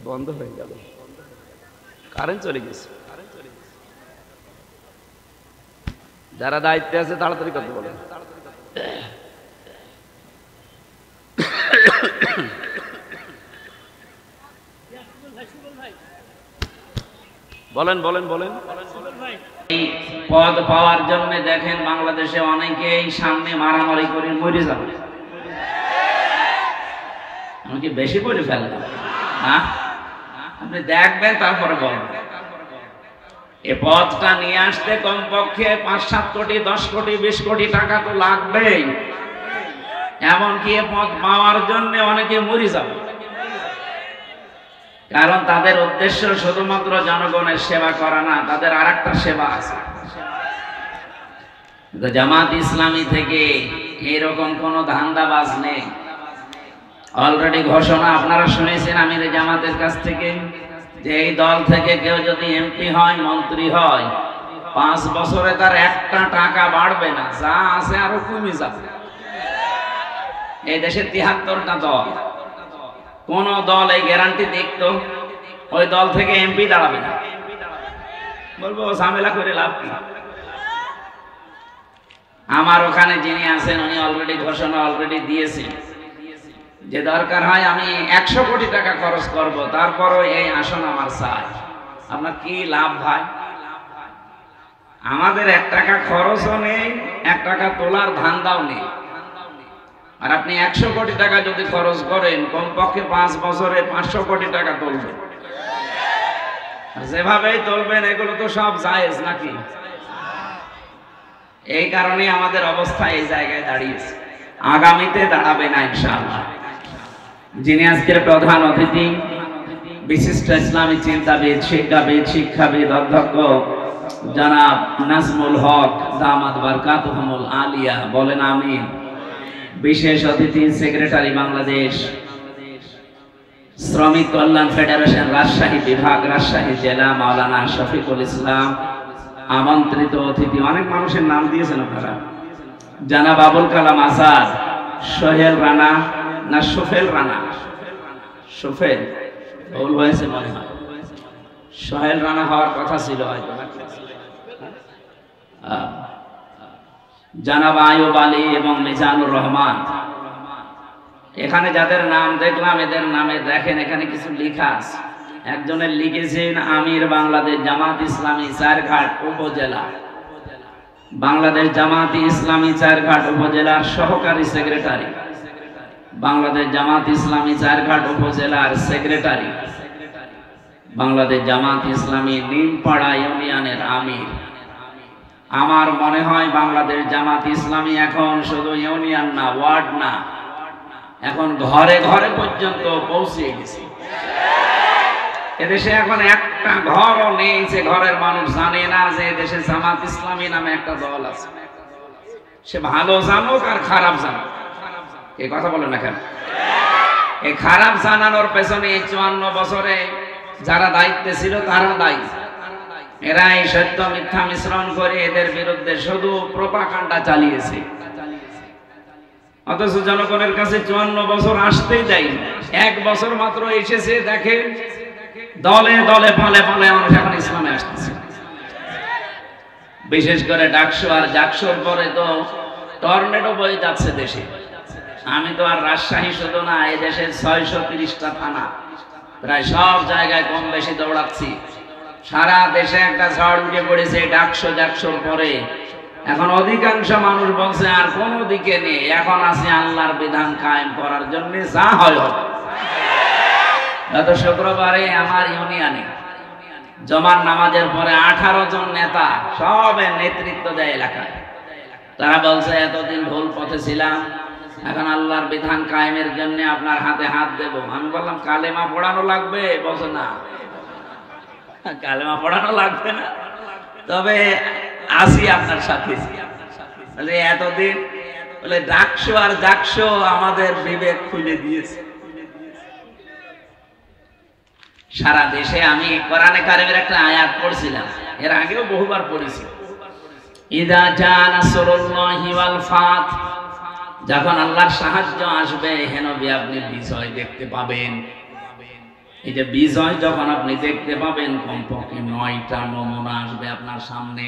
বন্ধ হয়ে গেল, কারেন্ট চলে গেছে। যারা দায়িত্বে আছে তাড়াতাড়ি কথা বলেন। বলেন বলেন বলেন। এই পদ পাওয়ার জন্য দেখেন বাংলাদেশে অনেকেই সামনে মারামারি করে মরে যাবে। আমি কি বেশি করে ফেললাম? হ্যাঁ, আপনি দেখবেন তারপরে বলবেন। এই পদটা নিয়ে আসতে কমপক্ষে ৫-৭ কোটি, ১০ কোটি, ২০ কোটি টাকা তো লাগবেই। এমনকি এ পদ পাওয়ার জন্য অনেকে মরে যাবে, কারণ তাদের উদ্দেশ্য শুধুমাত্র জনগণের সেবা করা না, তাদের আরেকটা সেবা আছে। জামাত ইসলামী থেকে এরকম কোন ধান্দাবাজ নেই। অলরেডি ঘোষণা আপনারা শুনেছেন আমির জামাতের কাছ থেকে, যে এই দল থেকে কেউ যদি এমপি হয়, মন্ত্রী হয়, 5 বছরে তার একটা টাকা বাড়বে না, যা আছে আরো কমে যাবে। এই দেশে 73টা দল, কোন দল এই গ্যারান্টি দেখতো ওই দল থেকে এমপি দাঁড়াবে না? বলবো ঝামেলা করে লাভ কি। আমার ওখানে যিনি আছেন উনি অলরেডি ঘোষণা অলরেডি দিয়েছেন যে দরকার হয় আমি 100 কোটি টাকা খরচ করব, তারপরও এই আসন আমার চাই। আপনার কি লাভ ভাই? আমাদের 1 টাকা খরচও নেই, 1 টাকা তোলার ধান্দাও নেই। আর আপনি 100 কোটি টাকা যদি খরচ করেন, কমপক্ষে 5 বছরে 500 কোটি টাকা তুলবেন। যেভাবেই তুলবেন এগুলো তো সব জায়েজ নাকি? এই কারণে আমাদের অবস্থা এই জায়গায় দাঁড়িয়েছে, আগামীতে দাঁড়াবে না ইনশাআল্লাহ। যিনি আজকের প্রধান অতিথি, বিশিষ্ট ইসলামী চিন্তাবিদ, শিক্ষাবিদ অধ্যক্ষ জনাব নাজমুল হক দামাত বারকাতুহুমুল আলিয়া, বলেন আমিন। বিশেষ অতিথি সেক্রেটারি বাংলাদেশ শ্রমিক কল্যাণ ফেডারেশন রাজশাহী বিভাগ, রাজশাহী জেলা, মাওলানা শফিকুল ইসলাম। আমন্ত্রিত অতিথি অনেক মানুষের নাম দিয়েছেন আপনারা, জনাব আবুল কালাম আজাদ, সোহেল রানা না সুফেল রানা, সুফেল ভুল হয়েছে মনে হয়, সোহেল রানা হওয়ার কথা ছিল হয়তো। জনাব আয়ুব আলী এবং মিজানুর রহমান। এখানে যাদের নাম দেখলাম এদের নামে দেখেন এখানে কিছু লেখা আছে। একজনের লিখেছেন আমির বাংলাদেশ জামাত ইসলামী চারঘাট উপজেলা, বাংলাদেশ জামাত ইসলামী চারঘাট উপজেলার সহকারী সেক্রেটারি, বাংলাদেশ জামাত ইসলামী চারঘাট উপজেলার সেক্রেটারি, বাংলাদেশ জামাত ইসলামী নিমপাড়া ইউনিয়নের আমির। আমার মনে হয় বাংলাদেশ জামাত ইসলামী এখন শুধু ইউনিয়ন না, ওয়ার্ড না, এখন ঘরে ঘরে পর্যন্ত পৌঁছে গেছে। এদেশে এখন একটা ঘরও নেই যে ঘরের মানুষ জানে না যে এদেশে জামাত ইসলামী নামে একটা দল আছে। সে ভালো জানুক আর খারাপ জানুক, এই কথা বলে না কেন? এই খারাপ জানানোর পেছনে 54 বছরে যারা দায়িত্বে ছিল তারা দায়ী। এরা এই সত্য মিথ্যা মিশ্রণ করে এদের বিরুদ্ধে শুধু প্রোপাগান্ডা চালিয়েছে, অথচ জনগণের কাছে 54 বছর আসতেই দেয়। 1 বছর মাত্র এসেছে, দেখে দলে দলে পালে পালে মানুষ এখন ইসলামে আসতেছে। বিশেষ করে ডাকসু আর জাকসুর পরে তো টর্নেডো বয়ে যাচ্ছে দেশে। আমি তো আর রাজশাহী শুধু না, এই দেশে 630টা থানা, প্রায় সব জায়গায় কম বেশি দৌড়াচ্ছি। সারা দেশে একটা ঝড় উঠে পড়েছে ডাকসু জাকসুর পরে। এখন অধিকাংশ মানুষ বলছে আর কোন দিকে নেই, এখন আছে আল্লাহর বিধান কায়েম করার জন্য যা হয় হবে। গত শুক্রবারে আমার ইউনিয়নে জমার নামাজের পরে 18 জন নেতা সবের নেতৃত্ব দেয় এলাকায়। তারা বলছে এতদিন ভুল পথে ছিলাম, এখন আল্লাহর বিধান কায়েমের জন্য আপনার হাতে হাত দেব। আমি বললাম কালেমা পড়ানো লাগবে? বলছে না, কালেমা পড়ানো লাগবে না, তবে আসি আপনার সাথে। এতদিন বলে ডাকসু আর জাকসু আমাদের বিবেক খুলে দিয়েছে। সারা দেশে আমি কোরআনে কারিমের একটা আয়াত পড়ছিলাম, এর আগেও বহুবার পড়েছি। ইদা জা নাসরুল্লাহি ওয়াল ফাত, যখন আল্লাহর সাহায্য আসবে হে নবী আপনি বিজয় দেখতে পাবেন। এই যে বিজয় যখন আপনি দেখতে পাবেন, কমপক্ষে 9টা নমুনা আসবে আপনার সামনে।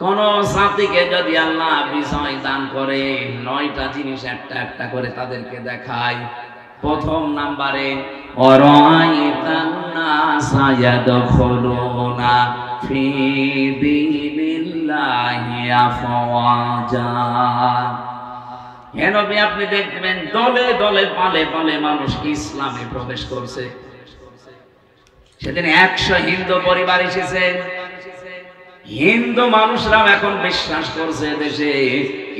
কোন জাতিকে যদি আল্লাহ বিজয় দান করে, 9টা জিনিস একটা একটা করে তাদেরকে দেখায়। প্রথম নাম্বারে অরাইতান নাসা ইয়াদখুলুনা ফি দীনিল্লাহি আফওয়াজা। হে নবী, আপনি দেখবেন দলে দলে পালে পালে মানুষ ইসলামে প্রবেশ করছে। সেদিন 100 হিন্দু পরিবার এসেছে। হিন্দু মানুষরাও এখন বিশ্বাস করছে দেশে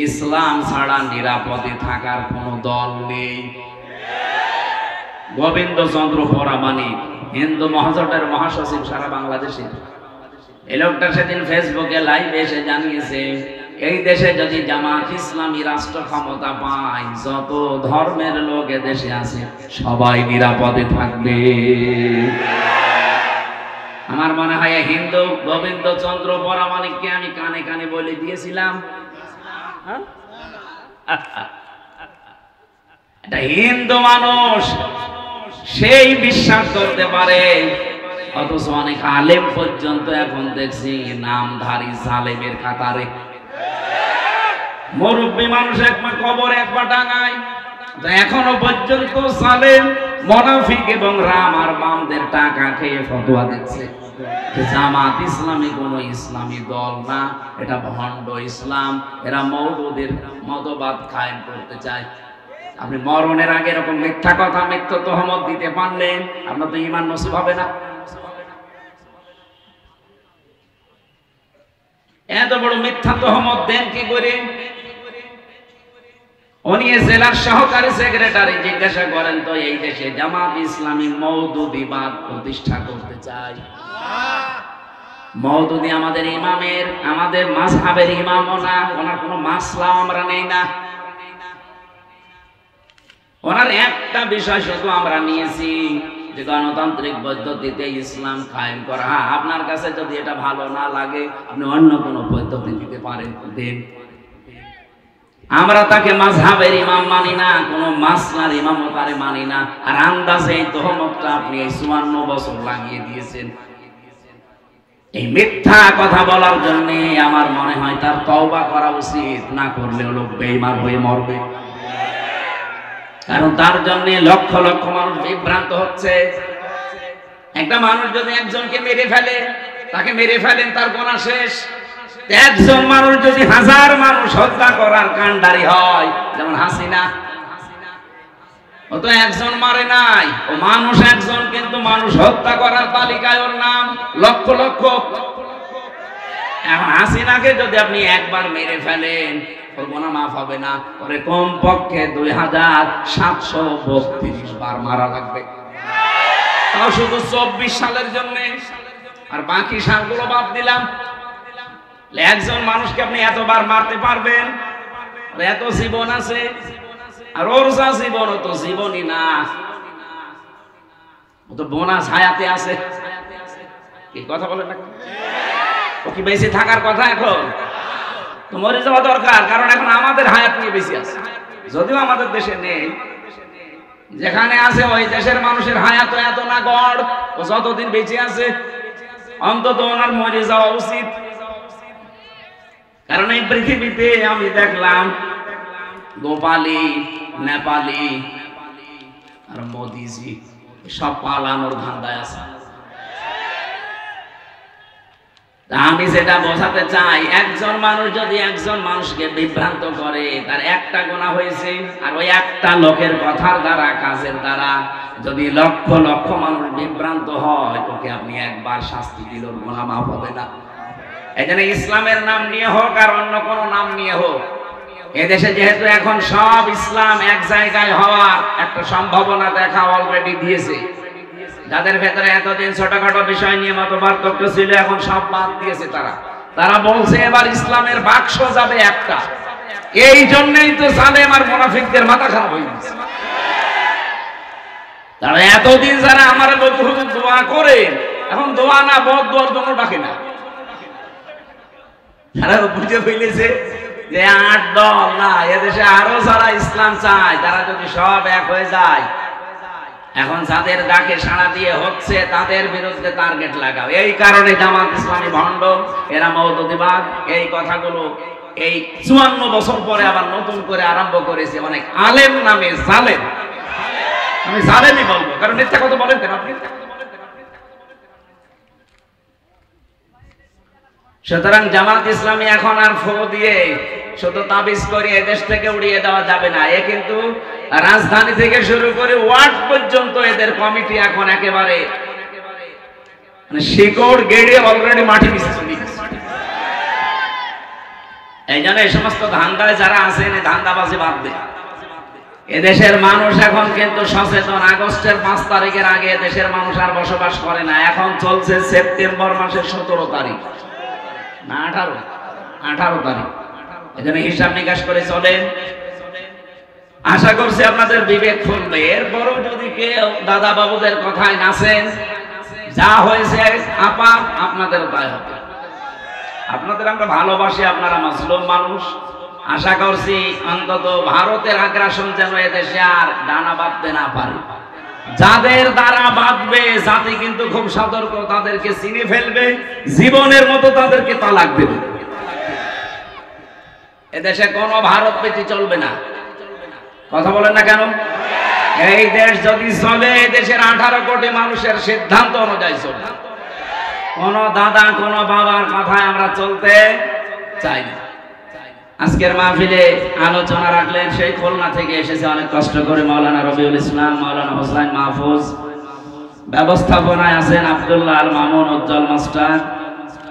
ইসলাম ছাড়া নিরাপদে থাকার কোনো দল নেই। গোবিন্দচন্দ্র পরামানিক, হিন্দু মহাজোটের মহাসচিব সারা বাংলাদেশে, এই লোকটা সেদিন ফেসবুকে লাইভে এসে জানিয়েছে, এই দেশে যদি জামাত ইসলামী রাষ্ট্র ক্ষমতা পায়, যত ধর্মের লোক দেশে আছে সবাই নিরাপদে থাকবে। আমার মনে হয় হিন্দু গোবিন্দচন্দ্র পরামানিককে আমি কানে কানে বলে দিয়েছিলাম, এটা হিন্দু মানুষ, সেই বিশ্বাস করতে পারে। অথচ অনেক আলেম পর্যন্ত এখন দেখছি নামধারী জালেমের কাতারে। মুরব্বী মানুষ একবার কবরে একবার ডাঙায়, এখনো পর্যন্ত জালেম মুনাফিক এবং রাম আর বামদের টাকা খেয়ে ফতোয়া দিচ্ছে জামাত ইসলামী কোন ইসলামী দল না, এটা ভণ্ড ইসলাম, এরা মওদুদের মতবাদ কায়েম করতে চায়। আপনি মরণের আগে এরকম মিথ্যা কথা, মিথ্যা তহমত দিতে পারলেন, আপনার তো ঈমান নসিব হবে না। এত বড় মিথ্যা তহমত দেন কি করে? উনি জেলার সহকারী সেক্রেটারি, জিজ্ঞাসা করেন তো এই দেশে জামাত ইসলামী মওদুদিবাদ প্রতিষ্ঠা করতে চায়। মওদুদি আমাদের ইমামের, আমাদের মাযহাবের ইমামও না, ওনার কোনো মাসলাও আমরা নেই না। ওনার একটা বিষয় শুধু আমরা নিয়েছি যে গণতান্ত্রিক পদ্ধতিতে ইসলাম কায়েম করা। আপনার কাছে যদি এটা ভালো না লাগে, আপনি অন্য কোনো পদ্ধতি দিতে পারেন, দেন। আমরা তাকে মাযহাবের ইমাম মানি না, কোনো মাসলার ইমামতারে মানি না। আর আন্দাজে এই তহমতটা আপনি এই 54 বছর লাগিয়ে দিয়েছেন। এই মিথ্যা কথা বলার জন্য আমার মনে হয় তার তওবা করা উচিত, না করলে লোক বেঈমান হয়ে মরবে। কারণ তার জন্য লক্ষ লক্ষ মানুষ বিভ্রান্ত হচ্ছে। একটা মানুষ যদি একজনকে মেরে ফেলে, তাকে মেরে ফেলেন, তার গুনাহ শেষ। একজন মানুষ যদি 1000 মানুষ হত্যা করার কাণ্ডারি হয়, যেমন হাসিনা, ও তো একজন মারে নাই, ও মানুষ একজন, কিন্তু মানুষ হত্যা করার তালিকায় ওর নাম লক্ষ লক্ষ। এখন হাসিনাকে যদি আপনি একবার মেরে ফেলেন, ওর গুনাহ মাফ হবে না, ওরে কমপক্ষে 2732 বার মারা লাগবে, তাও শুধু 24 সালের জন্য। আর বাকি সালগুলো বাদ দিলাম। একজন মানুষকে আপনি এতবার মারতে পারবেন? এত জীবন আছে, আর ওর যা জীবন, ও তো জীবনই না, ও তো বোনাস হায়াতে আছে। কি কথা বলেন না? ও কি বেঁচে থাকার কথা? এখন তো মরে যাওয়া দরকার, কারণ এখন আমাদের হায়াত নিয়ে বেশি আছে। যদিও আমাদের দেশে নেই, যেখানে আছে ওই দেশের মানুষের হায়াত এত না গড়, ও যতদিন বেঁচে আছে অন্তত ওনার মরে যাওয়া উচিত। কারণ এই পৃথিবীতে আমি দেখলাম গোপালী, নেপালি আর মোদিজি সব পালানোর ধান্দায় আছে। আমি যেটা বোঝাতে চাই, একজন মানুষ যদি একজন মানুষকে বিভ্রান্ত করে, তার একটা গুনাহ হয়েছে। আর ওই একটা লোকের কথার দ্বারা, কাজের দ্বারা যদি লক্ষ লক্ষ মানুষ বিভ্রান্ত হয়, ওকে আপনি একবার শাস্তি দিলেও গুনাহ মাফ হবে না। এখানে ইসলামের নাম নিয়ে হোক আর অন্য কোনো নাম নিয়ে হোক, এদেশে যেহেতু এখন সব ইসলাম এক জায়গায় হওয়ার একটা সম্ভাবনা দেখা অলরেডি দিয়েছে। যাদের ভেতরে এতদিন ছোটখাটো বিষয় নিয়ে মতপার্থক্য ছিল, এখন সব বাদ দিয়েছে। তারা বলছে এবার ইসলামের বাক্স যাবে একটা। এই জন্যই তো জালেম আর মুনাফিকদের মাথা খারাপ হয়ে গেছে। তারা এতদিন যারা আমার হুজুর দোয়া করে, এখন দোয়া না বদদোয়ার জন্য ডাকে না। তারা বুঝে ফেলেছে যে 8 দল না, এদেশে আরো যারা ইসলাম চায়, তারা যদি সব এক হয়ে যায়, এখন যাদের ডাকে সাড়া দিয়ে হচ্ছে তাদের বিরুদ্ধে টার্গেট লাগাও। এই কারণে জামাত ইসলামী ভণ্ড, এরা মওদুদিবাদ, এই কথাগুলো এই 54 বছর পরে আবার নতুন করে আরম্ভ করেছে অনেক আলেম নামে জালেম। আমি জালেমই বলবো, কারণ মিথ্যা কথা বলেন কেন আপনি? সুতরাং জামাত ইসলামী এখন আর ফো দিয়ে শুধু তাবিজ করে এদেশ থেকে উড়িয়ে দেওয়া যাবে না। এ কিন্তু রাজধানী থেকে শুরু করে ওয়ার্ড পর্যন্ত এদের কমিটি এখন একেবারে শিকড় গেড়ে অলরেডি মাটি মিশে চলে গেছে। এই জন্য এই সমস্ত ধান্দায় যারা আছেন এই ধান্দাবাজি বাদ দেন। এদেশের মানুষ এখন কিন্তু সচেতন। আগস্টের 5 তারিখের আগে এদেশের মানুষ আর বসবাস করে না। এখন চলছে সেপ্টেম্বর মাসের 17 তারিখ না 18 তারিখ। এজন্য হিসাব নিকাশ করে চলেন। আশা করছি আপনাদের বিবেক খুলবে। এরপরও যদি কেউ দাদা বাবুদের কথায় নাচেন, যা হয়েছে আপা আপনাদের দায় হবে। আপনাদের আমরা ভালোবাসি, আপনারা মাসলুম মানুষ। আশা করছি অন্তত ভারতের আগ্রাসন যেন এদেশে আর ডানা বাঁধতে না পারে। যাদের দ্বারা বাঁধবে জাতি কিন্তু খুব সতর্ক, তাদেরকে চিনে ফেলবে, জীবনের মতো তাদেরকে তালাক দেবে। এদেশে কোনো ভারত প্রীতি চলবে না। কথা বলেন না কেন? এই দেশ যদি চলে, এই দেশের 18 কোটি মানুষের সিদ্ধান্ত অনুযায়ী চলবে। কোন দাদা কোন বাবার কথায় আমরা চলতে চাই না। আজকের মাহফিলে আলোচনা রাখলেন সেই খুলনা থেকে এসেছে অনেক কষ্ট করে মাওলানা রবিউল ইসলাম, মাওলানা হোসাইন মাহফুজ। ব্যবস্থাপনায় আছেন আব্দুল্লাহ আল মামুন উজ্জ্বল মাস্টার।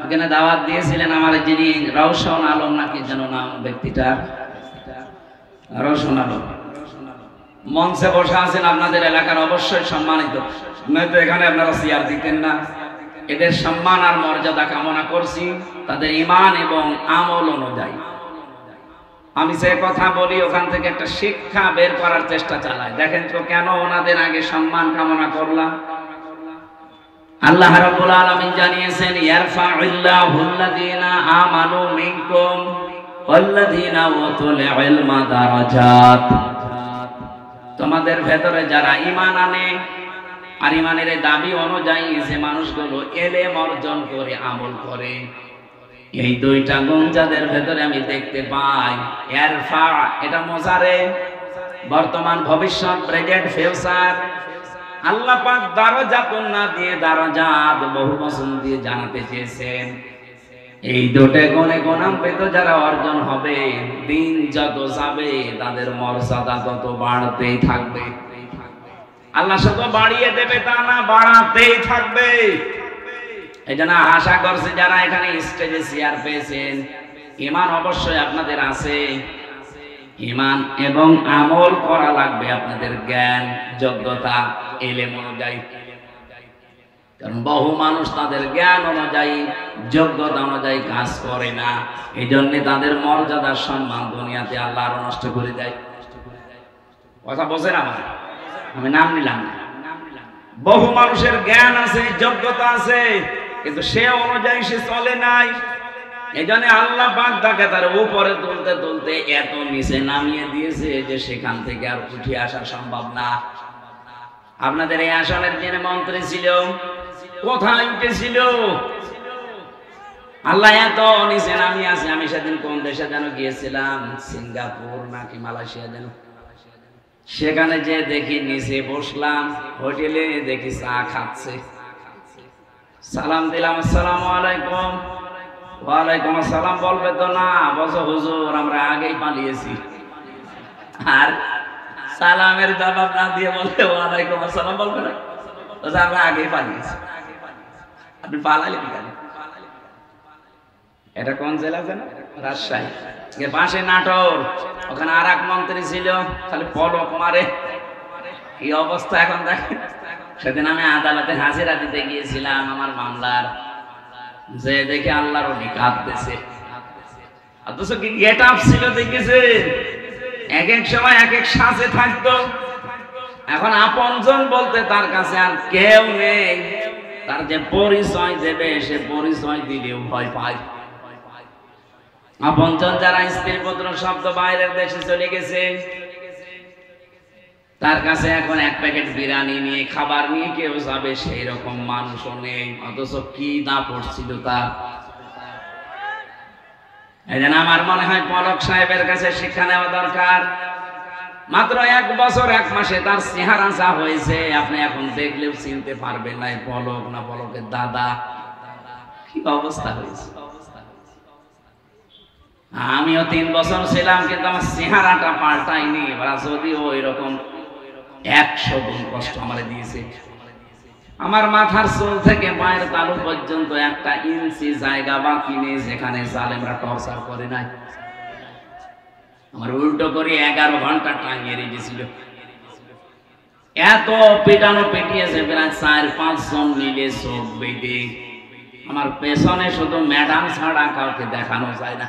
এখানে দাওয়াত দিয়েছিলেন আমার যিনি রওশন আলম নাকি যেন নাম ব্যক্তিটা, রওশন আলম। মঞ্চে বসে আছেন আপনাদের এলাকার অবশ্যই সম্মানিত, নয়তো এখানে আপনারা চেয়ার দিতেন না। এদের সম্মান আর মর্যাদা কামনা করছি তাদের ঈমান এবং আমল অনুযায়ী। আমি যে কথা বলি ওখান থেকে একটা শিক্ষা বের করার চেষ্টা চালাই। দেখেন তো কেন ওনাদের আগে সম্মান কামনা করলাম। আল্লাহ রাব্বুল আলামিন জানিয়েছেন, ইয়ারফাউল্লাহুল্লাযীনা আমানু মিনকুম ওয়াল্লাযীনা উতুল ইলমা দারাজাত। তোমাদের ভেতরে যারা ঈমান আনে আর ঈমানের দাবি অনুযায়ী যে মানুষগুলো ইলম অর্জন করে আমল করে, এই দুইটা গুণ যাদের ভেতরে আমি দেখতে পাই। ইয়ারফা এটা মুজারে, বর্তমান ভবিষ্যৎ, প্রেজেন্ট ফিউচার। আল্লাহ পাক দারাজাতুন না দিয়ে দারাজাত বহু বচন দিয়ে জানাতে চেয়েছেন। এই দুটো গুণে গুণান্বিত যারা অর্জন হবে, দিন যত যাবে তাদের মর্যাদা তত বাড়তেই থাকবে। আল্লাহ শুধু বাড়িয়ে দেবে তা না, বাড়াতেই থাকবে। এই জন্য আশা করছি যারা এখানে স্টেজে চেয়ার পেয়েছেন, ঈমান অবশ্যই আপনাদের আছে। ঈমান এবং আমল করা লাগবে আপনাদের জ্ঞান যোগ্যতা ইলম অনুযায়ী। কারণ বহু মানুষ তাদের জ্ঞান অনুযায়ী যোগ্যতা অনুযায়ী কাজ করে না, এই জন্য তাদের মর্যাদার সম্মান দুনিয়াতে আল্লাহ আরো নষ্ট করে দেয়। কথা বোঝেন আমার? আমি নাম নিলাম না। বহু মানুষের জ্ঞান আছে, যোগ্যতা আছে, কিন্তু সে অনুযায়ী সে চলে নাই। এই জন্য আল্লাহ পাক তাকে তার উপরে তুলতে তুলতে এত নিচে নামিয়ে দিয়েছে যে সেখান থেকে আর উঠে আসা সম্ভব না। আপনাদের এই আসনের যিনি মন্ত্রী ছিল কোথায় উঠেছিল? আল্লাহ এত নিচে নামিয়ে আছে। আমি সেদিন কোন দেশে যেন গিয়েছিলাম, সিঙ্গাপুর নাকি মালয়েশিয়া যেন, সেখানে যে দেখি নিচে বসলাম হোটেলে, দেখি চা খাচ্ছে। সালাম দিলাম, আসসালামু আলাইকুম। ওয়ালাইকুম আসসালাম বলবে তো না, বলছো হুজুর আমরা আগেই পালিয়েছি। আর সালামের জবাব না দিয়ে বলতে ওয়ালাইকুম আসসালাম বলবে না, আমরা আগেই পালিয়েছি। আপনি পালালেন কেন? এটা কোন জেলা যেন? রাজশাহী। পাশে নাটোর, ওখানে আর এক মন্ত্রী ছিল, খালি পলক মারে। এই অবস্থা এখন দেখেন। সেদিন আমি আদালতে হাজিরা দিতে গিয়েছিলাম আমার মামলার, যে দেখে আল্লাহর উনি কাঁদতেছে। অথচ কি গেট আপ ছিল দেখেছে, এক এক সময় এক এক সাজে থাকতো। এখন আপনজন বলতে তার কাছে আর কেউ নেই। তার যে পরিচয় দেবে সে পরিচয় দিলেও ভয় পায়। আপনজন যারা স্ত্রী পুত্র শব্দ বাইরের দেশে চলে গেছে, তার কাছে এখন এক প্যাকেট বিরিয়ানি নিয়ে খাবার নিয়ে কেউ যাবে সেই রকম মানুষও নেই, অথচ কি না পড়ছিল তার। এই জন্য আমার মনে হয় পলক সাহেবের কাছে শিক্ষা নেওয়া দরকার। মাত্র 1 বছর 1 মাসে তার চেহারা যা হয়েছে আপনি এখন দেখলেও চিনতে পারবেন না পলক না পলকের দাদা। কি অবস্থা হয়েছে। আমিও 3 বছর ছিলাম, কিন্তু আমার চেহারাটা পাল্টাইনি। ওরা যদিও এরকম 100 গুণ কষ্ট আমার দিয়েছে। আমার মাথার চুল থেকে পায়ের তালু পর্যন্ত 1 ইঞ্চি জায়গা বাকি নেই যেখানে জালেমরা টর্চার করে নাই। আমার উল্টো করে 11 ঘন্টা টাঙিয়ে রেখেছিল। এত পেটানো পেটিয়েছে, প্রায় 4-5 জন মিলে চোখ বেঁধে। আমার পেছনে শুধু ম্যাডাম ছাড়া কাউকে দেখানো যায় না।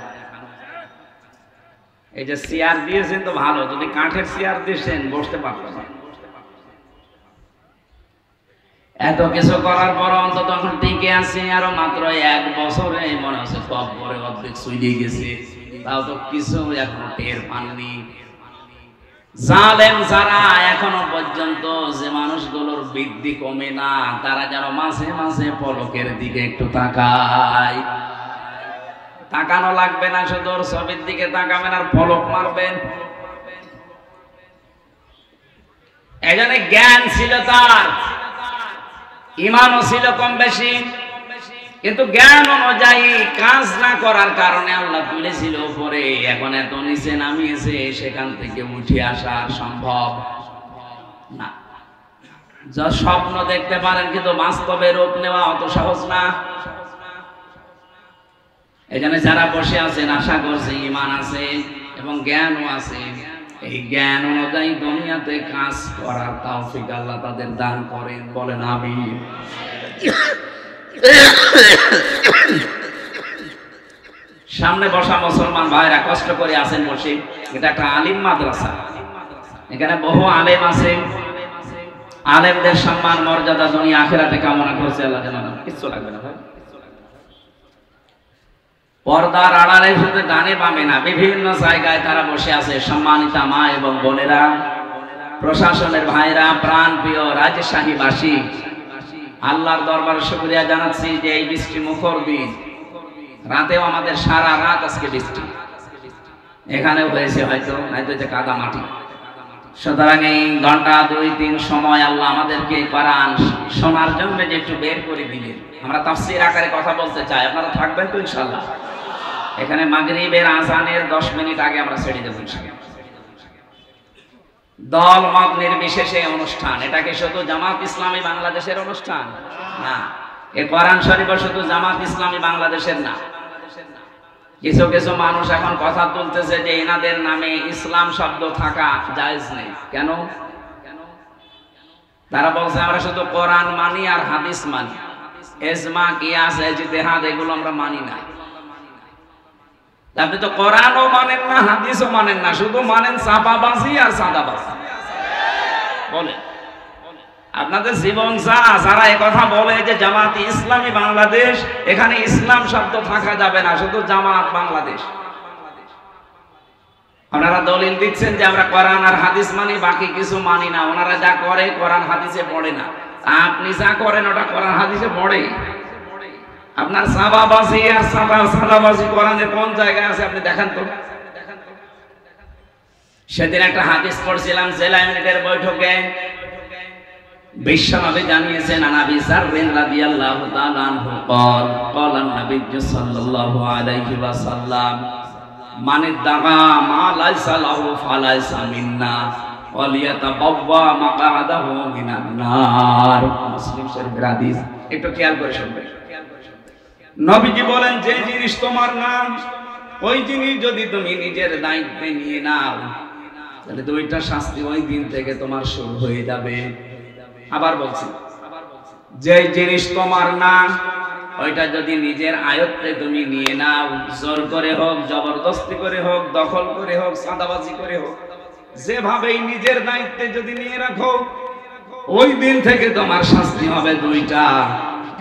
এই যে চেয়ার দিয়েছেন তো ভালো, যদি কাঠের চেয়ার দিয়েছেন বসতে পারতেন না। এত কিছু করার পর অন্তত এখন টিকে আছে। আরো মাত্র 1 বছরে মনে হচ্ছে কবরে অর্ধেক চলে গেছে, তাও তো কিছু এখনো টের পাননি। জালেম যারা এখনো পর্যন্ত, যে মানুষগুলোর বৃদ্ধি কমে না, তারা যেন মাঝে মাঝে পলকের দিকে একটু তাকায়। তাকানো লাগবে না, শুধু ওর ছবির দিকে তাকাবেন আর পলক মারবেন। এখানে জ্ঞান ছিল তার, ঈমানও ছিল কম বেশি, কিন্তু জ্ঞান অনুযায়ী কাজ না করার কারণে আল্লাহ তুলেছিল উপরে। এখন এত নিচে নামিয়েছে, সেখান থেকে উঠে আসা সম্ভব না। যা স্বপ্ন দেখতে পারেন, কিন্তু বাস্তবে রূপ নেওয়া অত সহজ না। এখানে যারা বসে আছেন আশা করছে ঈমান আছে এবং জ্ঞানও আছে। এই জ্ঞান অনুযায়ী দুনিয়াতে কাজ করার তৌফিক আল্লাহ তাদের দান করেন, বলেন আমিন। সামনে বসা মুসলমান ভাইরা কষ্ট করে আছেন বসে। এটা একটা আলিম মাদ্রাসা, এখানে বহু আলেম আছে। আলেমদের সম্মান মর্যাদা দুনিয়া আখিরাতে কামনা করছে আল্লাহ যেন। কিচ্ছু লাগবে না ভাই। পর্দার আড়ালে শুধু ডানে বামে না, বিভিন্ন জায়গায় তারা বসে আছে। সম্মানিতা মা এবং বোনেরা, প্রশাসনের ভাইরা, প্রাণ প্রিয় রাজশাহীবাসী, আল্লাহর দরবারে শুকরিয়া জানাচ্ছি যে এই বৃষ্টি মুখর দিন, রাতেও আমাদের সারা রাত আজকে বৃষ্টি এখানেও হয়েছে, হয়তো নয়তো যে কাদা মাটি। সুতরাং এই ঘন্টা 2-3 সময় আল্লাহ আমাদেরকে কোরআন শোনার জন্য যে একটু বের করে দিলেন। আমরা তাফসীর আকারে কথা বলতে চাই, আপনারা থাকবেন তো ইনশাআল্লাহ। এখানে মাগরিবের আযানের 10 মিনিট আগে আমরা ছেড়ে দেব ইনশাআল্লাহ। দল মত নির্বিশেষে অনুষ্ঠান। এটা কি শুধু জামাত ইসলামী বাংলাদেশের অনুষ্ঠান না, এই কোরআন শরীফ শুধু জামাত ইসলামী বাংলাদেশের না। কিছু কিছু মানুষ এখন কথা তুলতেছে যে এনাদের নামে ইসলাম শব্দ থাকা জায়েজ নেই। কেন? তারা বলছে আমরা শুধু কোরআন মানি আর হাদিস মানি, ইজমা কিয়াস ইজতিহাদ এগুলো আমরা মানি না। আপনি তো কোরআনও মানেন না, হাদিসও মানেন না, শুধু মানেন চাপাবাজি আর সাদাবাজি। বলে আপনাদের জীবন যারা একথা বলে যে জামাত ইসলামী বাংলাদেশ, এখানে ইসলাম শব্দ থাকা যাবে না, শুধু জামাত বাংলাদেশ। ওনারা দলিল দিচ্ছেন যে আমরা কোরআন আর হাদিস মানি, বাকি কিছু মানি না। ওনারা যা করে কোরআন হাদিসে পড়ে না, আপনি যা করেন ওটা কোরআন হাদিসে পড়ে। আপনার সাবাবাজি আর সাদাবাজি কোরআনের কোন জায়গায় আছে আপনি দেখান তো। সেদিন একটা হাদিস পড়ছিলাম জেলা ইউনিটের বৈঠকে, বিশ্বনবী জানিয়েছেন আনাবি সাররিন রাদিয়াল্লাহু তাআলা আনহু قال قال النبي صلى الله عليه وسلم من ادعى ما ليس له فليس منا وليتبوأ مقعده من النار। মুসলিম শরীফের হাদিস, একটু খেয়াল করে শুনবেন। নবীজি বলেন যে জিনিস তোমার না, ওই জিনিস যদি তুমি নিজের দায়িত্বে নিয়ে নাও, তাহলে 2টা শাস্তি ওই দিন থেকে তোমার শুরু হয়ে যাবে। আবার বলছি, যে জিনিস তোমার না ওইটা যদি নিজের আয়ত্তে তুমি নিয়ে নাও, জোর করে হোক, জবরদস্তি করে হোক, দখল করে হোক, সাদাবাজি করে হোক, যেভাবেই নিজের দায়িত্বে যদি নিয়ে রাখো, ওই দিন থেকে তোমার শাস্তি হবে 2টা।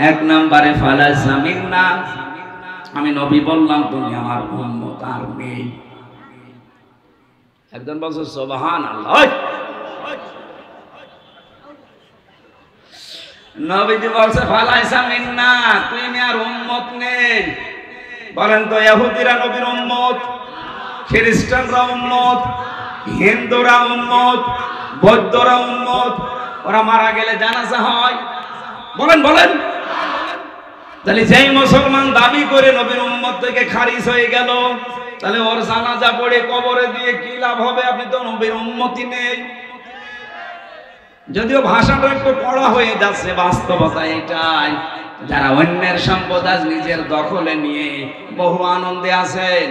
1 নম্বরে ফালাইসা মিন্না, আমি নবী বললাম তুমি আমার উম্মত আর নেই। একজন বলছে সুবহানাল্লাহ। নবীজি বলছে ফালাইসা মিন্না, তুই আর উম্মত নেই। বলেন তো ইহুদিরা নবীর উম্মত, খ্রিস্টানরা উম্মত, হিন্দুরা উম্মত, বৌদ্ধরা উম্মত। ওরা মারা গেলে জানাজা হয়, বলেন বলেন। তাহলে যেই মুসলমান দাবি করে নবীর উম্মত থেকে খারিজ হয়ে গেল, তাহলে ওর জানাজা পড়ে কবরে দিয়ে কি লাভ হবে? আপনি তো নবীর উম্মতই নেই। যদিও ভাষাটা একটু কড়া হয়ে যাচ্ছে, বাস্তবতা এটাই। যারা অন্যের সম্পদ আজ নিজের দখলে নিয়ে বহু আনন্দে আছেন,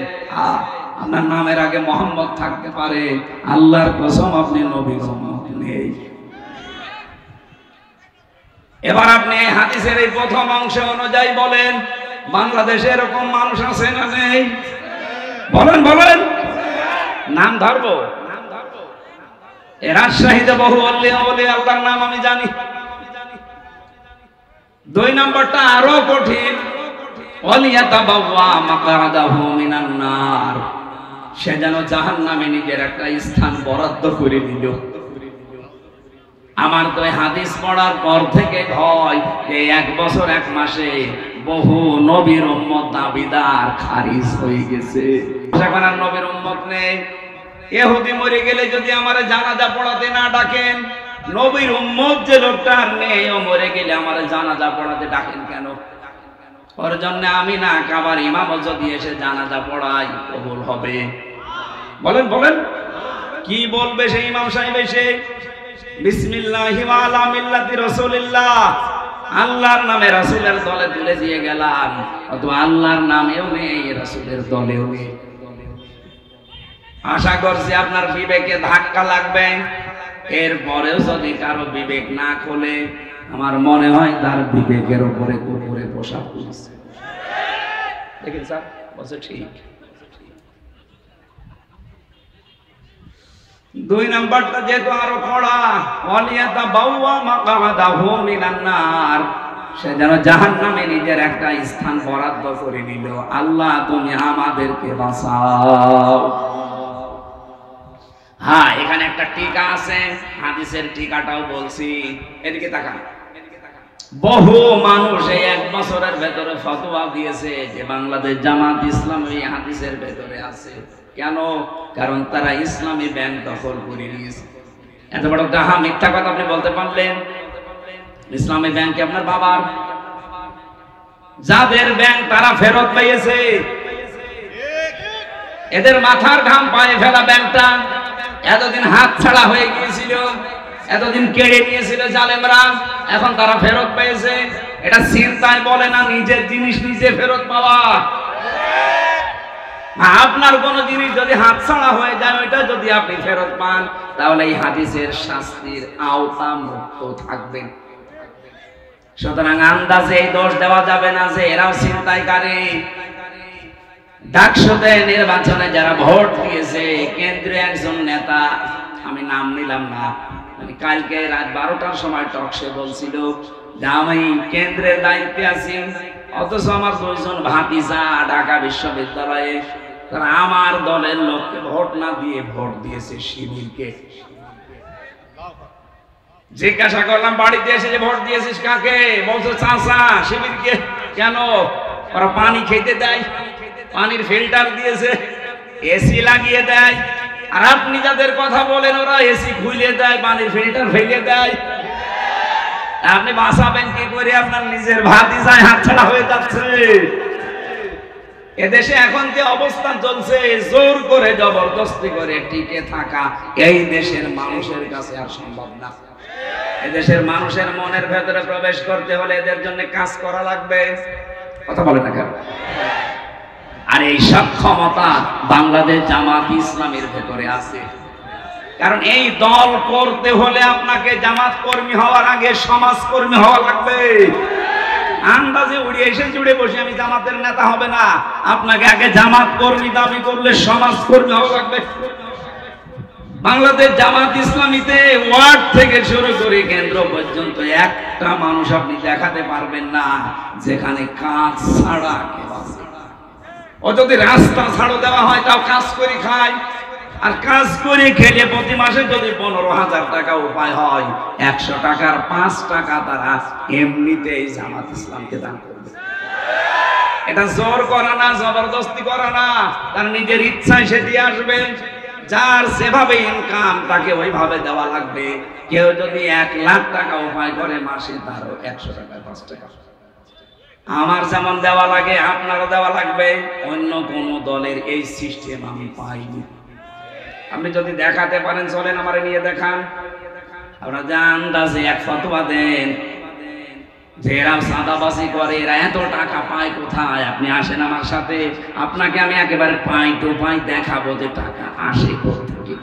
আপনার নামের আগে মোহাম্মদ থাকতে পারে, আল্লাহর কসম আপনি নবীর উম্মত নেই। এবার আপনি হাদিসের এই প্রথম অংশ অনুযায়ী বলেন, বাংলাদেশে এরকম মানুষ আছে না নেই? বলেন বলেন, নাম ধরবো। রাজশাহীতে বহু আল্লাহ বলে আল্লাহর নাম আমি জানি। 2 নম্বরটা আরো কঠিন, ওয়ালিয়াতাবাওয়া মাকআদাহু মিনান নার, সে যেন জাহান্নামে নিজের একটা স্থান বরাদ্দ করে নিল। আমার তো হাদিস পড়ার পর থেকে ভয়, এই 1 বছর 1 মাসে বহু নবীর উম্মত দাবিদার খারিজ হয়ে গেছে। এখন আর নবীর উম্মত নেই। ইহুদি মরে গেলে যদি আমারে জানাজা পড়াতে না ডাকেন, নবীর উম্মত যে লোকটা আর নেই, ও মরে গেলে আমারে জানাজা পড়াতে ডাকেন কেন? ওর জন্য আমি না কাবার ইমাম যদি এসে জানাজা পড়াই কবুল হবে? বলেন বলেন, কি বলবে সেই ইমাম সাহেব এসে? বিসমিল্লাহি ওয়া আলা মিল্লাতি রাসূলিল্লাহ, আল্লাহর নামে রাসূলের দলে তুলে দিয়ে গেলাম, অথবা আল্লাহর নামেও নেই, রাসূলের দলেও নেই। আশা করছি আপনার বিবেকে ধাক্কা লাগবে। এরপরেও যদি কারো বিবেক না খোলে, আমার মনে হয় তার বিবেকের উপরে কুকুরে পোশাক করেছে। দেখেন স্যার বলছে ঠিক। 2 নাম্বারটা যেহেতু আরো কড়া, ওয়ালিয়াতাবাওয়া মাকআদাহু মিনান নার, সে যেন জাহান্নামে নিজের একটা স্থান বরাদ্দ করে নিল। আল্লাহ তুমি আমাদেরকে বাঁচাও। হ্যাঁ, এখানে একটা টিকা আছে, হাদিসের টিকাটাও বলছি, এদিকে তাকান। বহু মানুষ এই 1 বছরের ভেতরে ফতোয়া দিয়েছে যে বাংলাদেশ জামাত ইসলাম এই হাদিসের ভেতরে আছে। কেন? কারণ তারা ইসলামী ব্যাংক দখল করে নিয়েছে। এত বড় ডাহা মিথ্যা কথা আপনি বলতে পারলেন? ইসলামী ব্যাংক আপনার বাবার, যাদের ব্যাংক তারা ফেরত পেয়েছে, এদের মাথার ঘাম পায়ে ফেলা ব্যাংকটা এতদিন হাত ছাড়া হয়ে গিয়েছিল, এতদিন কেড়ে নিয়েছিল জালেমরা, এখন তারা ফেরত পেয়েছে। এটা চিন্তায় বলে না নিজের জিনিস নিজে ফেরত পাওয়া। আপনার কোন জিনিস যদি হাত ছাড়া হয়ে যায়, ওইটা যদি আপনি ফেরত পান, তাহলে এই হাদিসের শাস্তির আওতা মুক্ত থাকবেন। সুতরাং আন্দাজে এই দোষ দেওয়া যাবে না যে এরাও ছিনতাইকারী। ডাকসুতে নির্বাচনে যারা ভোট দিয়েছে, কেন্দ্রীয় একজন নেতা, আমি নাম নিলাম না, কালকে রাত 12টার সময় টকশে বলছিল যে আমি কেন্দ্রের দায়িত্বে আছি, অথচ আমার 2 জন ভাতিজা ঢাকা বিশ্ববিদ্যালয়ে, তারা আমার দলের লোককে ভোট না দিয়ে ভোট দিয়েছে শিবিরকে। জিজ্ঞাসা করলাম বাড়িতে এসে যে ভোট দিয়েছিস কাকে? বলছে চাচা শিবিরকে। কেন? ওরা পানি খেতে দেয়, পানির ফিল্টার দিয়েছে, এসি লাগিয়ে দেয়। আর আপনি যাদের কথা বলেন ওরা এসি খুলে দেয়, পানির ফিল্টার ফেলে দেয়। আপনি বাঁচাবেন কি করে? আপনার নিজের ভাতিজায় হাতছাড়া হয়ে যাচ্ছে। এদেশে এখন যে অবস্থা চলছে, জোর করে জবরদস্তি করে টিকে থাকা এই দেশের মানুষের কাছে আর সম্ভব না। এদেশের মানুষের মনের ভেতরে প্রবেশ করতে হলে এদের জন্য কাজ করা লাগবে। কথা বলে না কেন? আর এই সক্ষমতা বাংলাদেশ জামাত ইসলামের ভেতরে আছে। কারণ এই দল করতে হলে আপনাকে জামাত কর্মী হওয়ার আগে সমাজ কর্মী হওয়া লাগবে। আন্দাজে উড়ে এসে জুড়ে বসে আমি জামাতের নেতা হবে না, আপনাকে আগে জামাত কর্মী দাবি করলে সমাজ কর্মী হওয়া লাগবে। বাংলাদেশ জামাত ইসলামীতে ওয়ার্ড থেকে শুরু করে কেন্দ্র পর্যন্ত একটা মানুষ আপনি দেখাতে পারবেন না যেখানে কাজ ছাড়া কেউ আছে। ও যদি রাস্তা ছাড়ো দেওয়া হয় তাও কাজ করে খায়, আর কাজ করে খেলে প্রতি মাসে যদি 15,000 টাকা উপায় হয়, 100 টাকার 5 টাকা তারা এমনিতেই জামাত ইসলামকে দান করবে। এটা জোর করা না, জবরদস্তি করা না, তার নিজের ইচ্ছায় সে দিয়ে আসবে। যার যেভাবে ইনকাম তাকে ওইভাবে দেওয়া লাগবে। কেউ যদি 1 লাখ টাকা উপায় করে মাসে, তারও 100 টাকা 5 টাকা আমার যেমন দেওয়া লাগে আপনারও দেওয়া লাগবে। অন্য কোন দলের এই সিস্টেম আমি পাইনি। আপনি যদি দেখাতে পারেন চলেন আমারে নিয়ে দেখান। আপনারা জানতাছে এক ফতোয়া দেন যে এরা সাদাবাজি করে, এরা এত টাকা পায় কোথায়? আপনি আসেন আমার সাথে, আপনাকে আমি একেবারে পাই তো পাই দেখাবো যে টাকা আসে কোথেকে।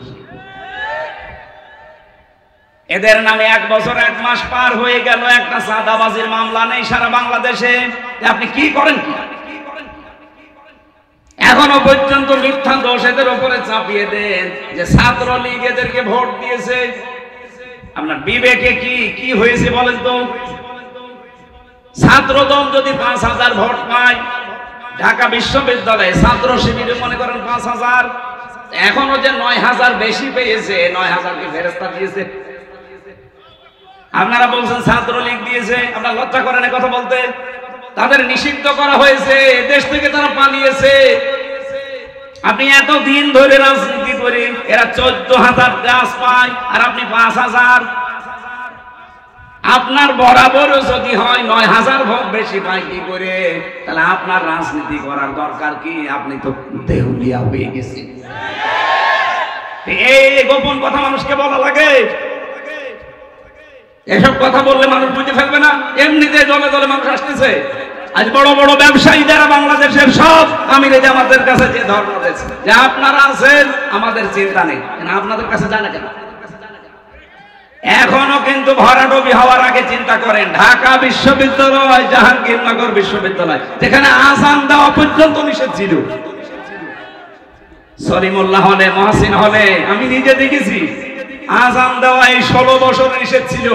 এদের নামে 1 বছর 1 মাস পার হয়ে গেল, একটা সাদাবাজির মামলা নেই সারা বাংলাদেশে। আপনি কি করেন? কি এখনো পর্যন্ত মিথ্যা দোষ এদের উপরে চাপিয়ে দেন যে ছাত্রলীগ এদেরকে ভোট দিয়েছে। আপনার বিবেকে কি হয়েছে বলেন তো? ছাত্রদল যদি 5,000 ভোট পায়, ঢাকা বিশ্ববিদ্যালয়ে ছাত্র শিবিরে মনে করেন 5,000, এখনো যে 9,000 বেশি পেয়েছে, 9,000 কে ফেরেশতা দিয়েছে। আপনারা বলছেন ছাত্রলীগ দিয়েছে, আপনারা লজ্জা করেন কথা বলতে? তাদের নিষিদ্ধ করা হয়েছে, দেশ থেকে তারা পালিয়েছে। আপনি এত দিন ধরে রাজনীতি করে এরা 14,000 গাছ পায় আর আপনি 5,000। আপনার বরাবর যদি হয় 9,000 ভোট বেশি পায় কি করে? তাহলে আপনার রাজনীতি করার দরকার কি? আপনি তো দেউলিয়া হয়ে গেছেন। এই গোপন কথা মানুষকে বলা লাগে? এসব কথা বললে মানুষ বুঝে ফেলবে না? এমনিতে দলে দলে মানুষ আসতেছে। আজ বড় বড় ব্যবসায়ী যারা বাংলাদেশের সব আমিরে জামাতের কাছে যে ধর্ম দিয়েছে যে আপনারা আছেন, আমাদের চিন্তা নেই, আপনাদের কাছে যায় না কেন? এখনো কিন্তু ভরাডুবি হওয়ার আগে চিন্তা করেন। ঢাকা বিশ্ববিদ্যালয়, জাহাঙ্গীরনগর বিশ্ববিদ্যালয়, যেখানে আযান দেওয়া পর্যন্ত নিষেধ ছিল, সলিমুল্লাহ হলে, মহসিন হলে আমি নিজে দেখেছি আযান দেওয়া এই 16 বছর নিষেধ ছিল।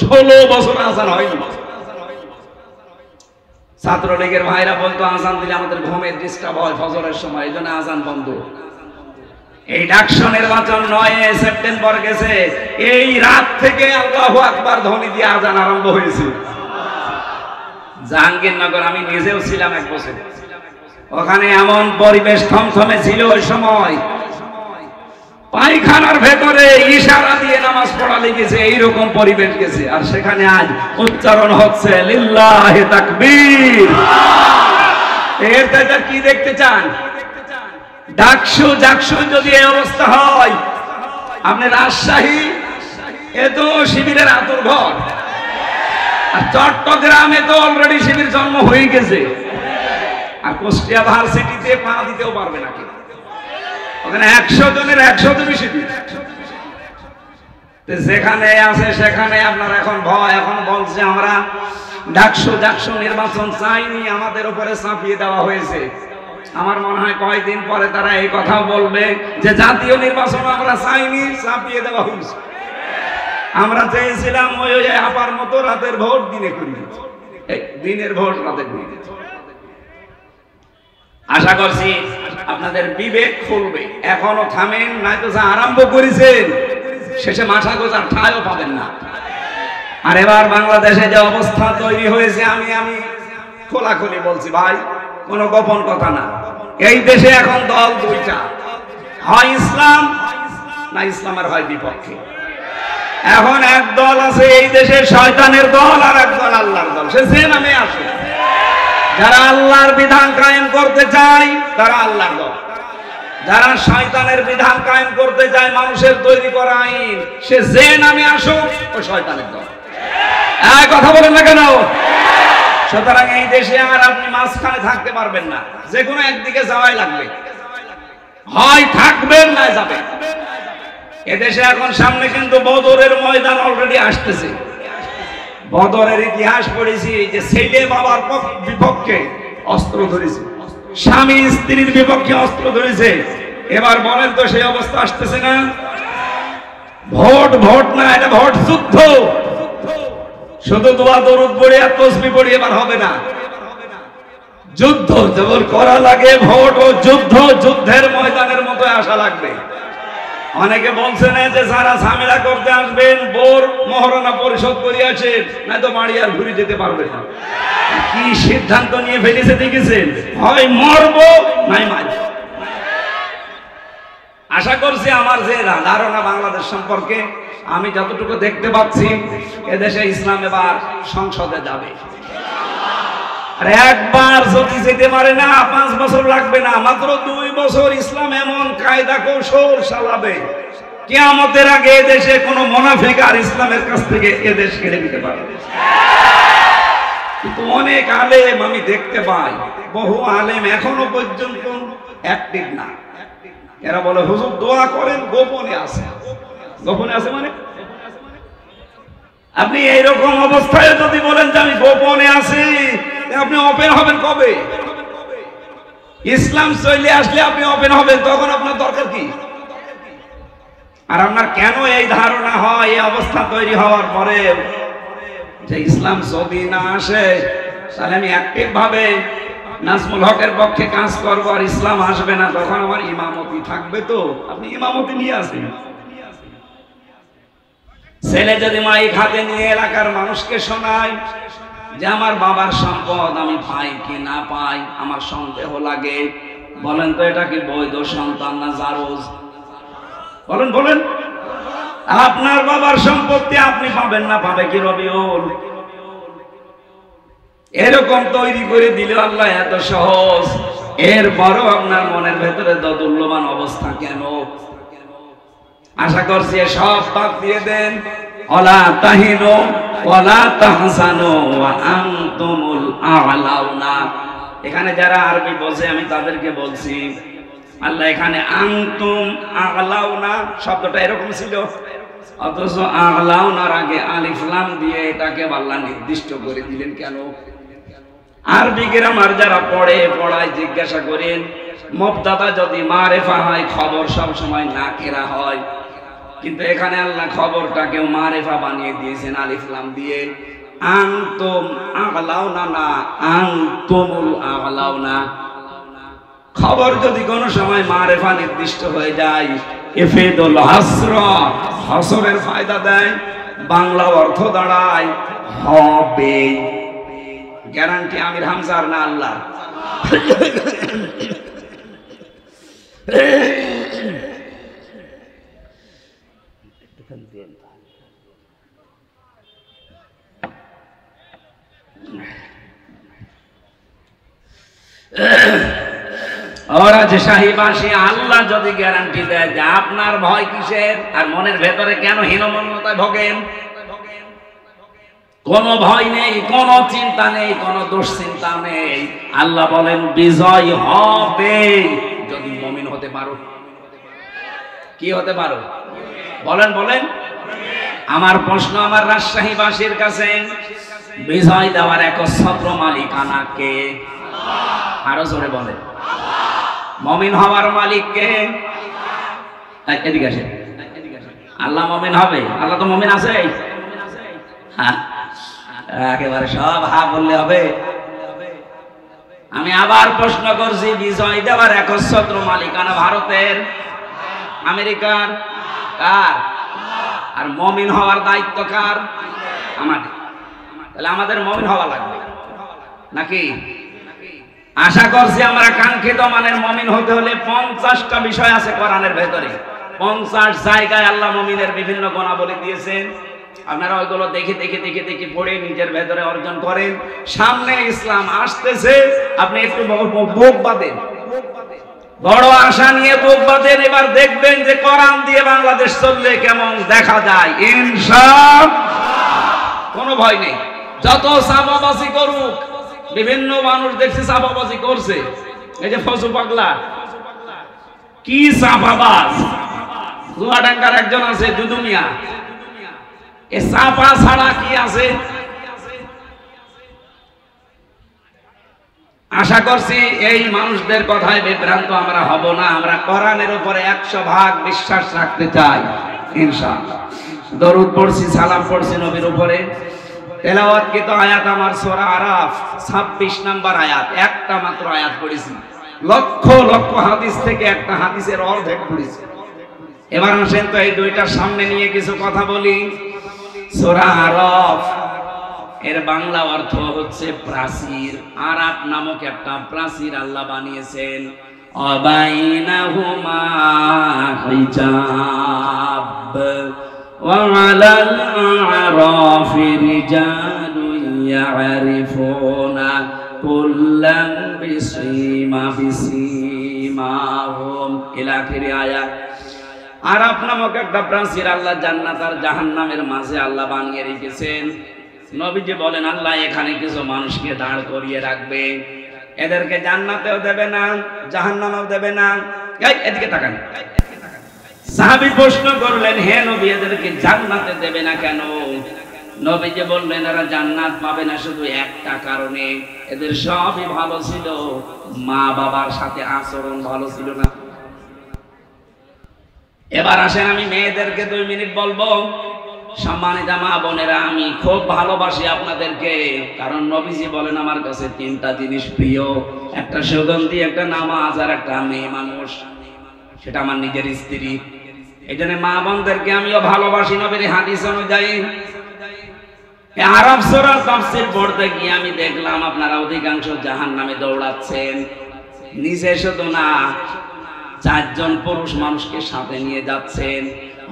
16 বছর আযান হয়নি। ছাত্রলীগের ভাইরা বলতো আযান দিলে আমাদের ঘুমের ডিস্টার্ব হয় ফজরের সময়, এইজন্য আযান বন্ধ। এই ডাকসু নির্বাচন 9 সেপ্টেম্বর গেছে, এই রাত থেকে আল্লাহু আকবার ধ্বনি দিয়ে আযান আরম্ভ হয়েছে। জাহাঙ্গীরনগর আমি নিজেও ছিলাম 1 বছর, ওখানে এমন পরিবেশ থমথমে ছিল ওই সময়, পায়খানার ভেতরে ইশারা দিয়ে নামাজ পড়া লেগেছে, এইরকম পরিবেশ গেছে। আর সেখানে আজ উচ্চারণ হচ্ছে লিল্লাহি তাকবীর। এর থেকে কি দেখতে চান? ডাকসু জাকসু যদি এই অবস্থা হয়, আপনি রাজশাহী এ তো শিবিরের আতুর ঘর, আর চট্টগ্রামে তো অলরেডি শিবির জন্ম হয়ে গেছে। আর কুষ্টিয়া ভার্সিটিতে পা দিতেও পারবে না কেউ, ওখানে 100 জনের 100 শিবির। যেখানে আছে সেখানে আপনার এখন ভয়। এখন বলছে আমরা ডাকসু জাকসু নির্বাচন চাইনি, আমাদের উপরে চাপিয়ে দেওয়া হয়েছে। আমার মনে হয় কয়েকদিন পরে তারা এই কথা বলবে যে জাতীয় নির্বাচন আমরা চাইনি, চাপিয়ে দেওয়া হয়েছে। আমরা চেয়েছিলাম ওই আপার মতো রাতের ভোট দিনে করি, দিনের ভোট রাতে করি। আশা করছি আপনাদের বিবেক খুলবে। এখনো থামেন, নয়তো যা আরম্ভ করেছেন শেষে মাথা গোজার ঠাঁইও পাবেন না। আর এবার বাংলাদেশে যে অবস্থা তৈরি হয়েছে, আমি খোলাখুলি বলছি ভাই, কোনো গোপন কথা না। এই দেশে এখন দল 2টা, হয় ইসলাম না ইসলামের হয় বিপক্ষে। এখন এক দল আছে এই দেশে শয়তানের দল, আর এক দল আল্লাহর দল। সে যে নামে আসে, যারা আল্লাহর বিধান কায়েম করতে চায় তারা আল্লাহর দল, যারা শয়তানের বিধান কায়েম করতে চায় মানুষের তৈরি করা আইন, সে যে নামে আসুক ও শয়তানের দল। এই কথা বলেন না কেন? সুতরাং এই দেশে আর আপনি মাঝখানে থাকতে পারবেন না, যে কোনো একদিকে যাওয়াই লাগবে, হয় থাকবেন না যাবেন। এদেশে এখন সামনে কিন্তু বদরের ময়দান অলরেডি আসতেছে। বদরের ইতিহাস পড়েছি যে ছেলে বাবার বিপক্ষে অস্ত্র ধরেছে, স্বামী স্ত্রীর বিপক্ষে অস্ত্র ধরেছে। এবার বলেন তো সেই অবস্থা আসতেছে না? ভোট না, এটা ভোট যুদ্ধ। শুধু দোয়া দরুদ পড়ে আর তসবিহ পড়ে এবার হবে না। যুদ্ধ যেমন করা লাগে, ভোট ও যুদ্ধ যুদ্ধের ময়দানের মতো আসা লাগবে। অনেকে বলছেন যে যারা ঝামেলা করতে আসবেন বোর মহারণা পরিশোধ করে আসেন, না তো বাড়ি আর ঘুরে যেতে পারবে না। কি সিদ্ধান্ত নিয়ে ফেলেছে দেখেছেন, হয় মরবো নাই মারব। আশা করছি আমার যে ধারণা বাংলাদেশ সম্পর্কে, আমি যতটুকু দেখতে পাচ্ছি এদেশে ইসলাম এবার সংসদে যাবে। আর একবার যদি যেতে পারে না, 5 বছর লাগবে না, মাত্র 2 বছর ইসলাম এমন কায়দা কৌশল চালাবে, কিয়ামতের আগে এদেশে কোনো মুনাফিক আর ইসলামের কাছ থেকে এদেশ কেড়ে নিতে পারবে। কিন্তু অনেক আলেম আমি দেখতে পাই, বহু আলেম এখনো পর্যন্ত অ্যাক্টিভ না। এরা বলে হুজুর দোয়া করেন, গোপনে আছে। গোপনে আছে মানে আপনি এইরকম অবস্থায় যদি বলেন যে আমি গোপনে আছি, আপনি ওপেন হবেন কবে? ইসলাম চলে আসলে আপনি ওপেন হবেন, তখন আপনার দরকার কি? আর আপনার কেন এই ধারণা হয় এই অবস্থা তৈরি হওয়ার পরে যে ইসলাম যদি না আসে তাহলে আমি অ্যাক্টিভ ভাবে নাজমুল হকের পক্ষে কাজ করবো আর ইসলাম আসবে না, তখন আমার ইমামতি থাকবে। তো আপনি ইমামতি নিয়ে আসেন। ছেলে যদি মাইক হাতে নিয়ে এলাকার মানুষকে শোনায় যে আমার বাবার সম্পদ আমি পাই কি না পাই, আমার সন্দেহ লাগে, বলেন তো এটা কি বৈধ সন্তান না জারজ? বলেন বলেন, আপনার বাবার সম্পত্তি আপনি পাবেন না, পাবে কি রবিউল? এরকম তৈরি করে দিলে আল্লাহ এত সহজ, এরপরও আপনার মনের ভেতরে দোদুল্যমান অবস্থা কেন? আশা করছি সব বাদ দিয়ে দেন। ওয়ালা তাহিনু ওয়ালা তাহজানু ওয়া আনতুমুল আ'লাউনা। এখানে যারা আরবি বোঝে আমি তাদেরকে বলছি, আল্লাহ এখানে আনতুম আ'লাউনা শব্দটা এরকম ছিল, অথচ আ'লাউনার আগে আলিফ লাম দিয়ে এটাকে আল্লাহ নির্দিষ্ট করে দিলেন কেন? আরবি গ্রামার যারা পড়ায় জিজ্ঞাসা করেন, মুবতাদা যদি মারিফা হয় খবর সব সময় নাকিরা হয়, কিন্তু এখানে আল্লাহ খবরটাকেও মারিফা বানিয়ে দিয়েছেন আলিফ লাম দিয়ে। আনতুম আ'লাউনা না আনতুমুল আ'লাউনা। খবর যদি কোনো সময় মারিফা নির্দিষ্ট হয়ে যায়, ইফিদুল হাসর, হাসরের ফায়দা দেয়, বাংলা অর্থ দাঁড়ায় হবে। গ্যারান্টি আমির হামজার না আল্লাহ? ওরা যে শাহীবাসী, আল্লাহ যদি গ্যারান্টি দেয় যে আপনার ভয় কিসের, আর মনের ভেতরে কেন হীনমন্যতায় ভোগেন? কোনো ভয় নেই, কোনো চিন্তা নেই, কোনো দুশ্চিন্তা নেই। আল্লাহ বলেন বিজয় হবে যদি মুমিন হতে পারো। কি হতে পারো? বলেন বলেন। আমার প্রশ্ন আমার রাজশাহীবাসীর কাছে, বিজয় দেওয়ার একচ্ছত্র মালিকানা কে? আরো জোরে বলেন। মুমিন হওয়ার মালিক কে? এদিকে আসেন। আল্লাহ মুমিন হবে? আল্লাহ তো মুমিন আছে। হ্যাঁ, একেবারে সব হা বললে হবে? আমি আবার প্রশ্ন করছি, বিজয় দেওয়ার একচ্ছত্র মালিকানা ভারতের, আমেরিকার, কার? আর মুমিন হওয়ার দায়িত্ব কার? আমাদের। তাহলে আমাদের মুমিন হওয়া লাগবে নাকি? আশা করছি আমরা কাঙ্ক্ষিত মানের মুমিন হতে হলে 50টা বিষয় আছে কোরআনের ভেতরে। 50 জায়গায় আল্লাহ মুমিনের বিভিন্ন গুণাবলী দিয়েছেন। আপনারা ওইগুলো দেখে দেখে দেখে দেখে পড়ে নিজের ভেতরে অর্জন করেন। সামনে ইসলাম আসতেছে, আপনি একটু বুক বাঁধেন, বড় আশা নিয়ে বুক বাঁধেন। এবার দেখবেন যে কোরআন দিয়ে বাংলাদেশ চললে কেমন দেখা যায় ইনশাআল্লাহ। কোনো ভয় নেই, যত চাপাবাজি করুক। বিভিন্ন মানুষ দেখছি চাপাবাজি করছে, এই যে ফজু পাগলা, কি চাপাবাজ। চুয়াডাঙ্গার একজন আছে দুদু মিয়া, এ চাপা ছাড়া কি আছে? আশা করছি এই মানুষদের কথায় বিভ্রান্ত আমরা হব না। আমরা কোরআনের উপরে 100% বিশ্বাস রাখতে চাই ইনশাআল্লাহ। দরুদ পড়ছি, সালাম পড়ছি নবীর উপরে। তেলাওয়াতকৃত আয়াত আমার সূরা আরাফ 26 নম্বর আয়াত, একটা মাত্র আয়াত পড়েছি। লক্ষ লক্ষ হাদিস থেকে একটা হাদিসের অর্ধেক পড়েছি। এবার আসেন তো এই দুইটার সামনে নিয়ে কিছু কথা বলি। সূরা আরাফ এর বাংলা অর্থ হচ্ছে প্রাচীর। আরাফ নামক একটা প্রাচীর আল্লাহ বানিয়েছেন। অবাইনাহুমা হিজাব ওয়া আলাল আরাফি রিজালুন ইয়ারিফুনা কুল্লান বিসীমাহুম ইলা আখিরি আয়াত। আরাফ নামক একটা প্রাচীর আল্লাহ জান্নাত আর জাহান্নামের মাঝে আল্লাহ বানিয়ে রেখেছেন। নবীজি বলেন আল্লাহ এখানে কিছু মানুষকে দাঁড় করিয়ে রাখবে, এদেরকে জান্নাতেও দেবে না জাহান্নামেও দেবে না। এদিকে তাকান। সাহাবী প্রশ্ন করলেন, হে নবী এদেরকে জান্নাতে দেবে না কেন? নবীজি বললেন এরা জান্নাত পাবে না শুধু একটা কারণে, এদের সবই ভালো ছিল, মা বাবার সাথে আচরণ ভালো ছিল না। এবার আসেন আমি মেয়েদেরকে 2 মিনিট বলবো। সম্মানিতা মা বোনেরা, আমি খুব ভালোবাসি আপনাদেরকে, কারণ নবীজি বলেন আমার কাছে 3টা জিনিস প্রিয়, একটা সুগন্ধি, একটা নামাজ, আর একটা মেয়ে মানুষ, সেটা আমার নিজের স্ত্রী। এই জন্য মা বোনদেরকে আমিও ভালোবাসি নবীর হাদিস অনুযায়ী। আরাফ সূরা তাফসীর পড়তে গিয়ে আমি দেখলাম আপনারা অধিকাংশ জাহান্নামে দৌড়াচ্ছেন। নিজে শুধু না, 4 জন পুরুষ মানুষকে সাথে নিয়ে যাচ্ছেন,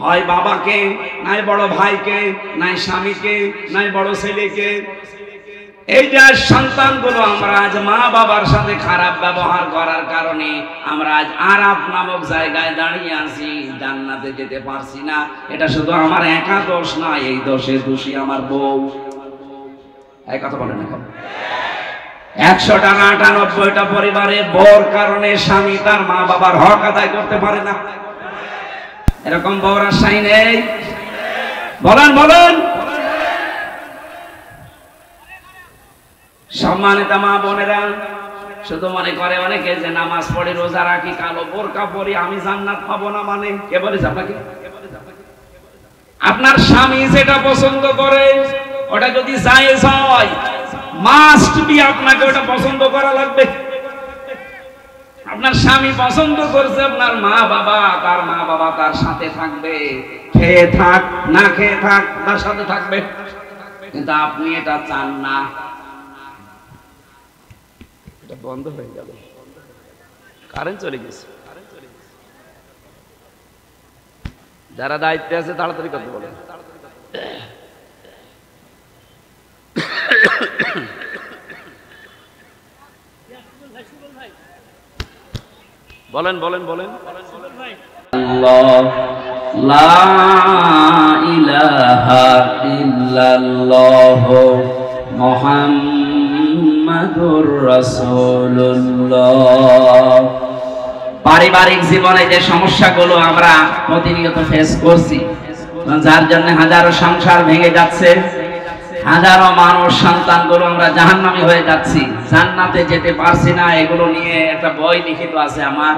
হয় বাবাকে, নাই বড় ভাইকে, নাই স্বামীকে, নাই বড় ছেলেকে। এই যে সন্তানগুলো আমরা আজ মা বাবার সাথে খারাপ ব্যবহার করার কারণে আমরা আজ আরাফ নামক জায়গায় দাঁড়িয়ে আছি, জান্নাতে যেতে পারছি না। এটা শুধু আমার একা দোষ না, এই দোষের দোষী আমার বউ। এই কথা বলেন এখন। 100টা না 98টা পরিবারে বউর কারণে স্বামী তার মা বাবার হক আদায় করতে পারে না। এরকম বউর আশাই নেই? বলেন বলেন। সম্মানিত মা বোনেরা, শুধু মনে করে অনেকে যে নামাজ পড়ি, রোজা রাখি, কালো বোরকা পরি, আমি জান্নাত পাবো না। মানে কে বলেছে আপনাকে? আপনার স্বামী যেটা পছন্দ করে ওটা যদি জায়েজ হয়, মাস্ট বি আপনাকে ওটা পছন্দ করা লাগবে। আপনার স্বামী পছন্দ করছে আপনার মা বাবা, তার মা বাবা তার সাথে থাকবে, খেয়ে থাক না খেয়ে থাক তার সাথে থাকবে, কিন্তু আপনি এটা চান না। এটা বন্ধ হয়ে গেল, কারেন্ট চলে গেছে। যারা দায়িত্বে আছে তাড়াতাড়ি কথা বলেন। বলেন বলেন বলেন। আল্লাহ লা ইলাহা ইল্লাল্লাহ মুহাম্মাদুর রাসূলুল্লাহ। পারিবারিক জীবনে যে সমস্যাগুলো আমরা প্রতিনিয়ত ফেস করছি, যার জন্য হাজারো সংসার ভেঙে যাচ্ছে, হাজারো মানুষ সন্তানগুলো আমরা জাহান্নামী হয়ে যাচ্ছি, জান্নাতে যেতে পারছি না, এগুলো নিয়ে একটা বই লিখিত আছে আমার।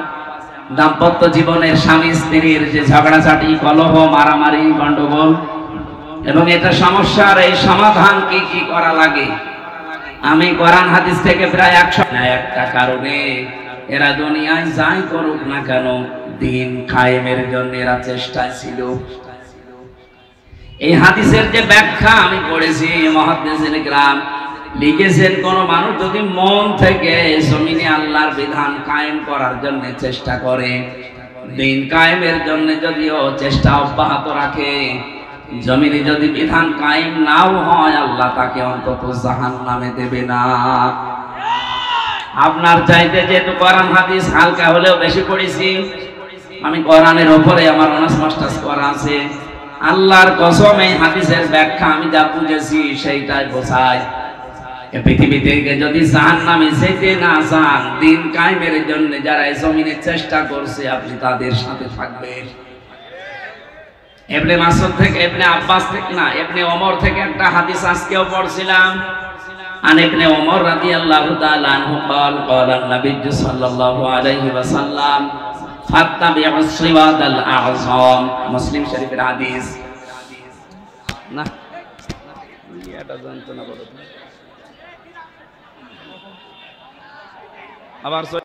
দাম্পত্য জীবনের স্বামী স্ত্রীর যে ঝগড়াঝাটি, কলহ, মারামারি, গন্ডগোল, এবং এটা সমস্যার এই সমাধান কি কি করা লাগে, আমি কোরআন হাদিস থেকে প্রায় 100 কারণে এরা দুনিয়ায় যাই করুক না কেন, দিন কায়েমের জন্য এরা চেষ্টায় ছিল। এই হাদিসের যে ব্যাখ্যা আমি পড়েছি, মুহাদ্দিসিন কিরাম লিখেছেন, কোন মানুষ যদি মন থেকে জমিনে আল্লাহর বিধান কায়েম করার জন্য চেষ্টা করে, দিন কায়েমের জন্য যদিও চেষ্টা অব্যাহত রাখে, জমিনে যদি বিধান কায়েম নাও হয়, আল্লাহ তাকে অন্তত জাহান্নামে দেবে না। আপনার চাইতে যেহেতু কোরআন হাদিস হালকা হলেও বেশি পড়েছি, আমি কোরআনের উপরে আমার অনার্স মাস্টার্স করা আছে, আল্লাহর কসম এই হাদিসের ব্যাখ্যা আমি যা বুঝেছি সেইটাই বোঝায়। পৃথিবী থেকে যদি জাহান্নামে যেতে না চান, দিন কায়েমের জন্য যারা এই জমিনে চেষ্টা করছে, আপনি তাদের সাথে থাকবেন। ইবনে মাসউদ থেকে, ইবনে আব্বাস থেকে না, ইবনে ওমর থেকে একটা হাদিস আজকেও পড়ছিলাম। আন ইবনে ওমর রাদিয়াল্লাহু তাআলা আনহু قال قال النبي صلى الله عليه وسلم فاتبعوا الصراط الأعظم। মুসলিম শরীফের হাদিস। না এটা জানতো না বলো তো। আবার